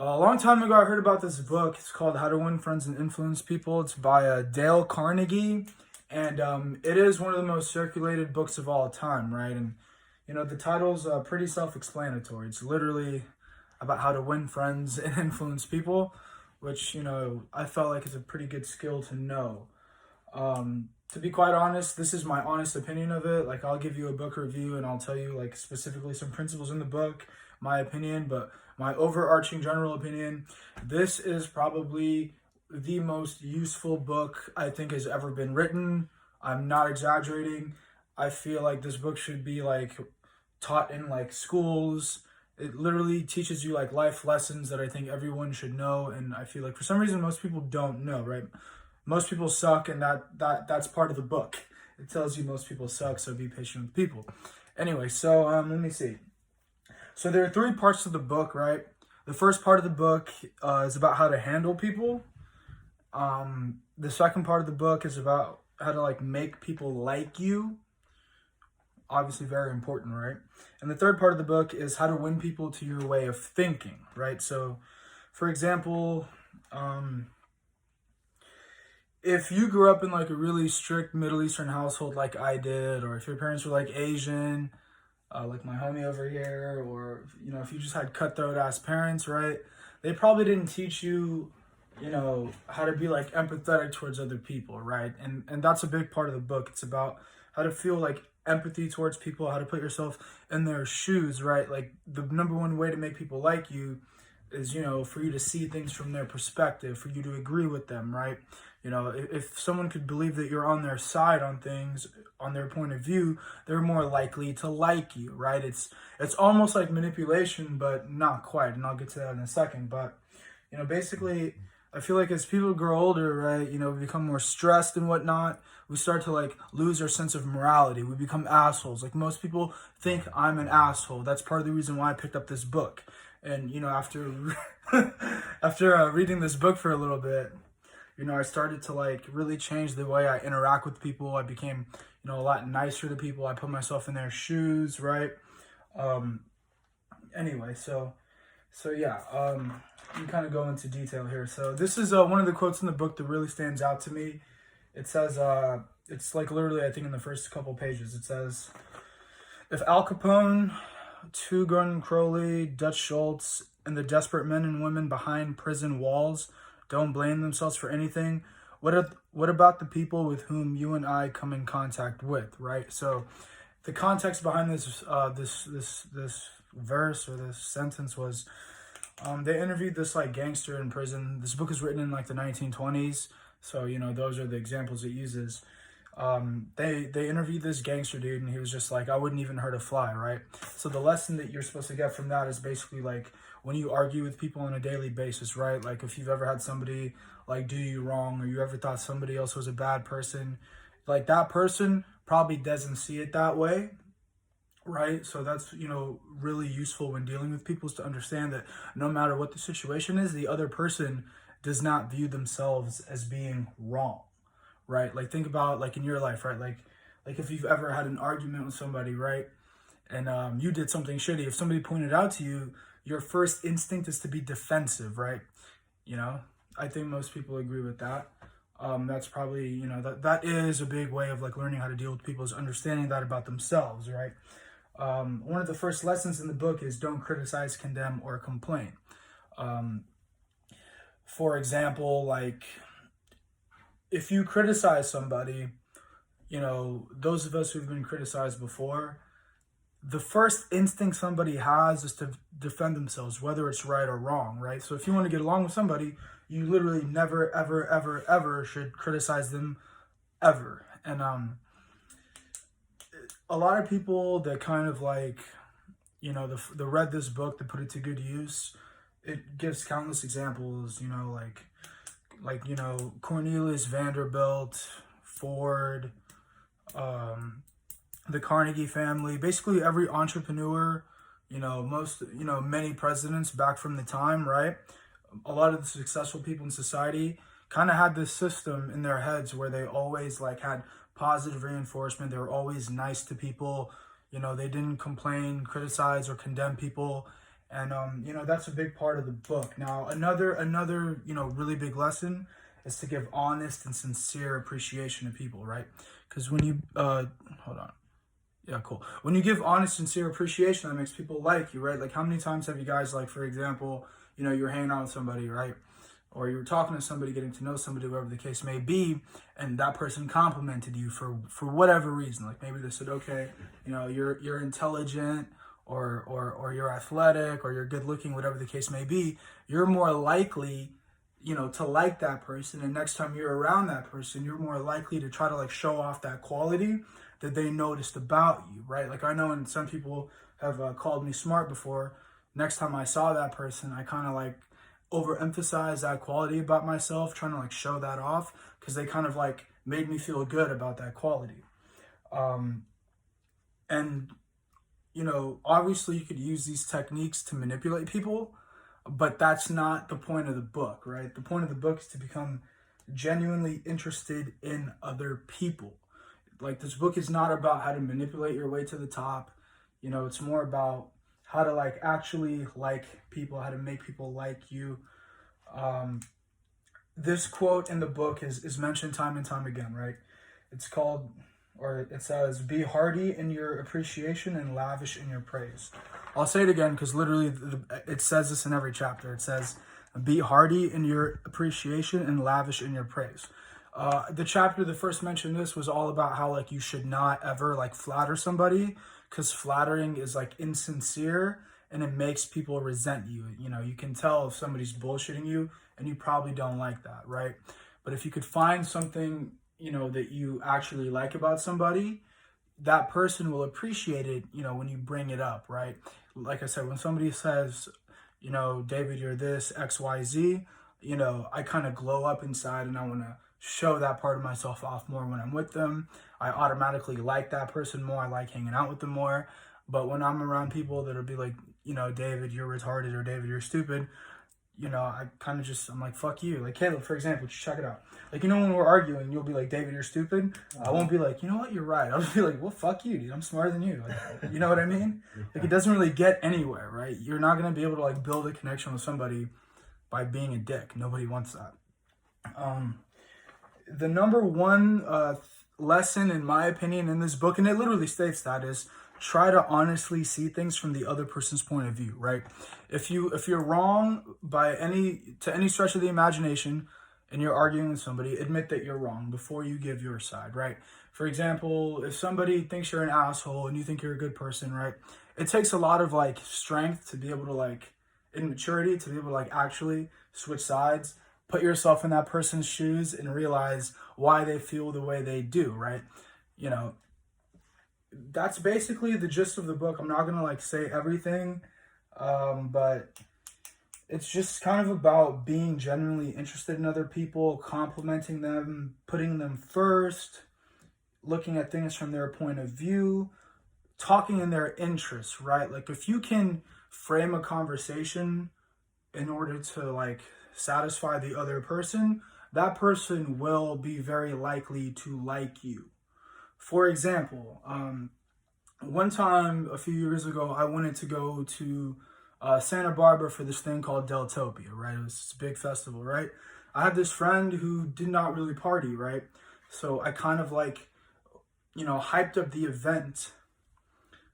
A long time ago, I heard about this book. It's called How to Win Friends and Influence People. It's by Dale Carnegie, and it is one of the most circulated books of all time, right? And the title's pretty self-explanatory. It's literally about how to win friends and influence people, which I felt like is a pretty good skill to know. To be quite honest, this is my honest opinion of it. Like, I'll give you a book review and I'll tell you like specifically some principles in the book, my opinion, but my overarching general opinion, this is probably the most useful book I think has ever been written. I'm not exaggerating. I feel like this book should be like taught in like schools. It literally teaches you like life lessons that I think everyone should know, and I feel like for some reason most people don't know, right? Most people suck, and that's part of the book. It tells you most people suck, so be patient with people. Anyway, so let me see. So there are three parts to the book, right? The first part of the book is about how to handle people. The second part of the book is about how to like make people like you. Obviously very important, right? And the third part of the book is how to win people to your way of thinking, right? So, for example, if you grew up in like a really strict Middle Eastern household like I did, or if your parents were like Asian, like my homie over here, or if you just had cutthroat ass parents, right? They probably didn't teach you, how to be like empathetic towards other people, right? And that's a big part of the book. It's about how to feel like empathy towards people, how to put yourself in their shoes, right? Like the number one way to make people like you is, for you to see things from their perspective, for you to agree with them, right? If someone could believe that you're on their side on things, on their point of view, they're more likely to like you, right? It's almost like manipulation, but not quite, and I'll get to that in a second. But basically, I feel like as people grow older, right, we become more stressed and whatnot. We start to like lose our sense of morality. We become assholes. Like most people think I'm an asshole. That's part of the reason why I picked up this book. And after after reading this book for a little bit, I started to like really change the way I interact with people. I became, a lot nicer to people. I put myself in their shoes, right? Anyway, so yeah, you kind of go into detail here. So this is one of the quotes in the book that really stands out to me. It says, it's like literally, I think in the first couple pages, it says, if Al Capone, Two Gun Crowley, Dutch Schultz, and the desperate men and women behind prison walls don't blame themselves for anything, what about the people with whom you and I come in contact with, right? So the context behind this this verse or this sentence was they interviewed this like gangster in prison. This book is written in like the 1920s, so those are the examples it uses. They interviewed this gangster dude, and he was just like, I wouldn't even hurt a fly, right? So the lesson that you're supposed to get from that is basically like when you argue with people on a daily basis, right? Like if you've ever had somebody like do you wrong, or you ever thought somebody else was a bad person, like that person probably doesn't see it that way, right? So that's really useful when dealing with people, is to understand that no matter what the situation is, the other person does not view themselves as being wrong, right? Like think about like in your life, right? Like if you've ever had an argument with somebody, right? And you did something shitty. If somebody pointed out to you, your first instinct is to be defensive, right? I think most people agree with that. That's probably, that is a big way of like learning how to deal with people, is understanding that about themselves, right? One of the first lessons in the book is don't criticize, condemn, or complain. For example, like if you criticize somebody, those of us who've been criticized before, the first instinct somebody has is to defend themselves, whether it's right or wrong, right? So if you want to get along with somebody, you literally never, ever, ever, ever should criticize them, ever. And a lot of people that kind of like, they read this book, they put it to good use. It gives countless examples, Cornelius Vanderbilt, Ford, the Carnegie family, basically every entrepreneur, many presidents back from the time, right? A lot of the successful people in society kind of had this system in their heads where they always like had positive reinforcement. They were always nice to people. They didn't complain, criticize, or condemn people. And that's a big part of the book. Now, another really big lesson is to give honest and sincere appreciation to people, right? Because when you hold on. Yeah, cool. When you give honest, sincere appreciation, that makes people like you, right? Like, how many times have you guys, like, for example, you're hanging out with somebody, right? Or you're talking to somebody, getting to know somebody, whatever the case may be, and that person complimented you for whatever reason. Like, maybe they said, okay, you're intelligent, or you're athletic, or you're good looking, whatever the case may be. You're more likely, to like that person, and next time you're around that person, you're more likely to try to, like, show off that quality that they noticed about you, right? Like, I know, and some people have called me smart before. Next time I saw that person, I kind of, like, overemphasize that quality about myself, trying to, like, show that off, because they kind of, like, made me feel good about that quality. And obviously you could use these techniques to manipulate people, but that's not the point of the book, right? The point of the book is to become genuinely interested in other people. Like, this book is not about how to manipulate your way to the top. It's more about how to, like, actually like people, how to make people like you. This quote in the book is mentioned time and time again, right? It says, "Be hearty in your appreciation and lavish in your praise." I'll say it again because literally it says this in every chapter. It says, "Be hearty in your appreciation and lavish in your praise." The chapter that first mentioned this was all about how, like, you should not ever, like, flatter somebody, because flattering is, like, insincere and it makes people resent you. You can tell if somebody's bullshitting you, and you probably don't like that, right? But if you could find something, that you actually like about somebody, that person will appreciate it, when you bring it up, right? Like I said, when somebody says, "David, you're this, XYZ," I kind of glow up inside, and I want to show that part of myself off more when I'm with them. I automatically like that person more. I like hanging out with them more. But when I'm around people that'll be like, "David, you're retarded," or "David, you're stupid," I kind of I'm like, "Fuck you." Like, Caleb, for example, just check it out. Like, when we're arguing, you'll be like, "David, you're stupid." I won't be like, "You know what, you're right." I'll just be like, "Well, fuck you, dude. I'm smarter than you." Like, you know what I mean? Like, it doesn't really get anywhere, right? You're not going to be able to, like, build a connection with somebody by being a dick. Nobody wants that. The number one lesson, in my opinion, in this book, and it literally states that, is try to honestly see things from the other person's point of view, right? If you're wrong to any stretch of the imagination, and you're arguing with somebody, admit that you're wrong before you give your side, right? For example, if somebody thinks you're an asshole and you think you're a good person, right? It takes a lot of, like, strength to be able to, like, in maturity, to be able to, like, actually switch sides, put yourself in that person's shoes, and realize why they feel the way they do, right? That's basically the gist of the book. I'm not gonna, like, say everything, but it's just kind of about being genuinely interested in other people, complimenting them, putting them first, looking at things from their point of view, talking in their interests, right? Like, if you can frame a conversation in order to, like, satisfy the other person, that person will be very likely to like you. For example, one time a few years ago, I wanted to go to Santa Barbara for this thing called Deltopia, right? It was this big festival, right? I had this friend who did not really party, right? So I kind of, like, hyped up the event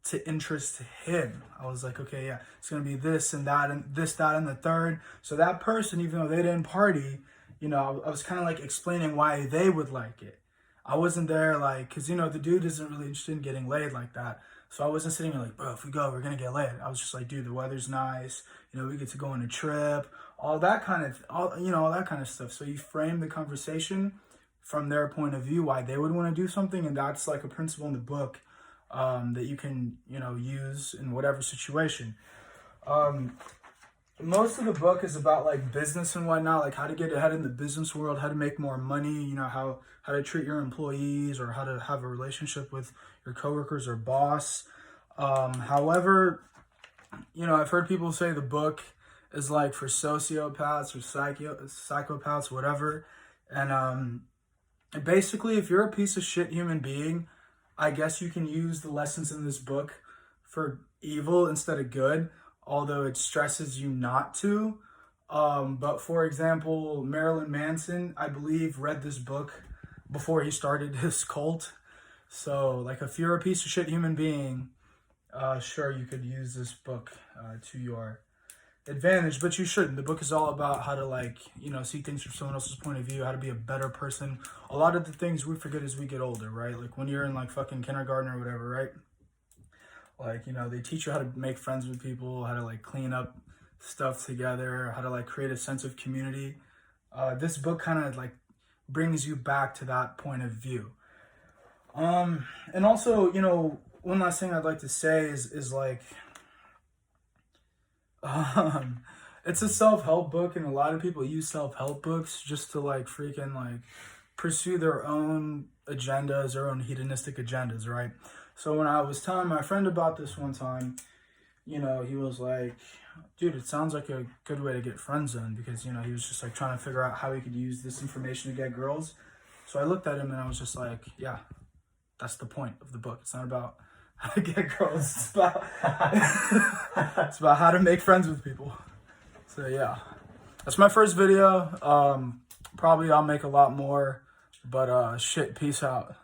to interest him. I was like, okay, yeah, it's going to be this and that and this, that, and the third. So that person, even though they didn't party, I was kind of, like, explaining why they would like it. I wasn't there, like, because, the dude isn't really interested in getting laid like that. So I wasn't sitting there like, "Bro, if we go, we're going to get laid." I was just like, "Dude, the weather's nice. We get to go on a trip," all that kind of stuff. So you frame the conversation from their point of view, why they would want to do something. And that's, like, a principle in the book that you can, use in whatever situation. Most of the book is about, like, business and whatnot, like how to get ahead in the business world, how to make more money, how to treat your employees, or how to have a relationship with your coworkers or boss. However, I've heard people say the book is, like, for sociopaths or psychopaths, whatever. And basically, if you're a piece of shit human being, I guess you can use the lessons in this book for evil instead of good. although it stresses you not to. But for example, Marilyn Manson, I believe, read this book before he started his cult. So, like, if you're a piece of shit human being, sure, you could use this book to your advantage, but you shouldn't. The book is all about how to, like, see things from someone else's point of view, how to be a better person. A lot of the things we forget as we get older, right? Like when you're in like fucking kindergarten or whatever, right? Like, they teach you how to make friends with people, how to like clean up stuff together, how to like create a sense of community. This book kind of like brings you back to that point of view. And also, one last thing I'd like to say is like, it's a self-help book, and a lot of people use self-help books just to like freaking like pursue their own agendas, their own hedonistic agendas, right? So when I was telling my friend about this one time, he was like, dude, it sounds like a good way to get friend zoned, because, he was just like trying to figure out how he could use this information to get girls. So I looked at him and I was just like, yeah, that's the point of the book. It's not about how to get girls. It's about, it's about how to make friends with people. So yeah, that's my first video. Probably I'll make a lot more, but shit, peace out.